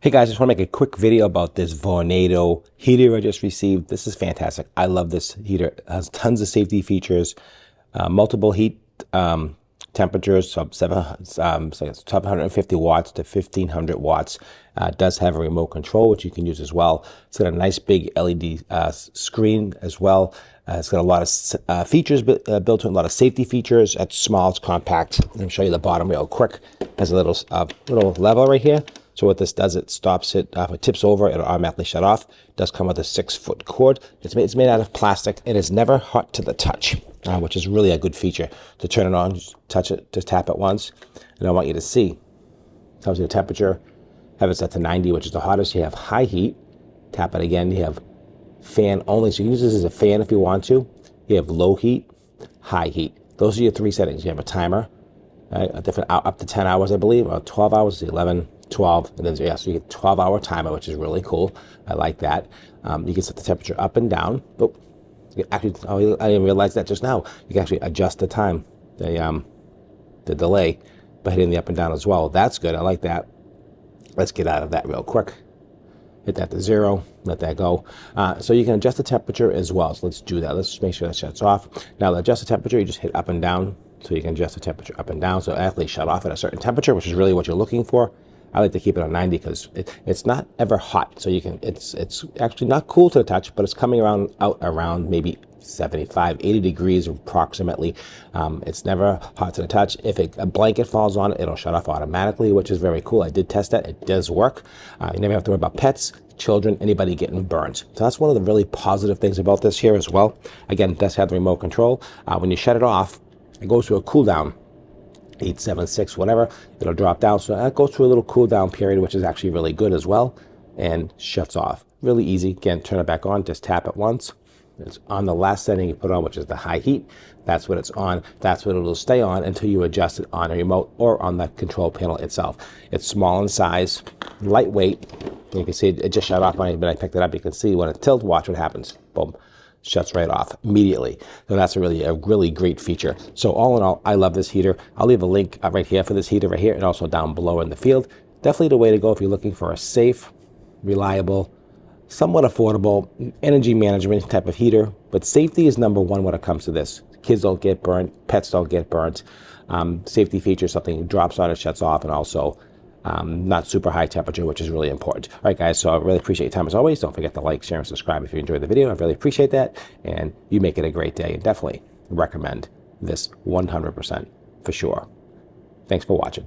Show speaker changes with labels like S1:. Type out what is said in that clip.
S1: Hey guys, just want to make a quick video about this Vornado heater I just received. This is fantastic. I love this heater. It has tons of safety features, multiple heat temperatures, so 750 watts to 1500 watts. It does have a remote control, which you can use as well. It's got a nice big LED screen as well. It's got a lot of features built in, a lot of safety features. It's small, it's compact. Let me show you the bottom real quick. It has a little lever right here. So what this does, it stops it. If it tips over, it'll automatically shut off. It does come with a 6-foot cord. It's made out of plastic. It is never hot to the touch, which is really a good feature. To turn it on, just touch it, just tap it once. And I want you to see. Tells you the temperature. Have it set to 90, which is the hottest. You have high heat. Tap it again. You have fan only. So you can use this as a fan if you want to. You have low heat, high heat. Those are your three settings. You have a timer, right? A different up to 10 hours, I believe, or 12 hours, 11. 12, and then so you get 12-hour timer, which is really cool. I like that. You can set the temperature up and down. Oh, actually, I didn't realize that just now. You can actually adjust the time, the delay, by hitting the up and down as well. That's good. I like that. Let's get out of that real quick. Hit that to 0. Let that go. So you can adjust the temperature as well. So let's do that. Let's just make sure that shuts off. Now, to adjust the temperature, you just hit up and down. So you can adjust the temperature up and down. So it actually shut off at a certain temperature, which is really what you're looking for. I like to keep it on 90 because it's not ever hot. So you can, it's actually not cool to the touch, but it's coming out around maybe 75, 80 degrees approximately. It's never hot to the touch. If a blanket falls on it, it'll shut off automatically, which is very cool. I did test that. It does work. You never have to worry about pets, children, anybody getting burned. So that's one of the really positive things about this here as well. Again, it does have the remote control. When you shut it off, it goes through a cool down. 8, 7, 6, whatever, it'll drop down. So that goes through a little cool down period, which is actually really good as well, and shuts off. Really easy. Again, turn it back on, just tap it once. It's on the last setting you put on, which is the high heat. That's what it's on. That's what it'll stay on until you adjust it on a remote or on the control panel itself. It's small in size, lightweight. You can see it just shut off on it, but I picked it up. You can see when it tilts, watch what happens. Boom. Shuts right off immediately. So that's a really great feature. So all in all, I love this heater. I'll leave a link right here for this heater right here, and also down below in the field. Definitely the way to go if you're looking for a safe, reliable, somewhat affordable energy management type of heater. But safety is number one when it comes to this. Kids don't get burnt, pets don't get burnt. Safety feature, something drops on it, shuts off, and also not super high temperature, which is really important. All right, guys, so I really appreciate your time as always. Don't forget to like, share, and subscribe if you enjoyed the video. I really appreciate that, and you make it a great day, and definitely recommend this 100% for sure. Thanks for watching.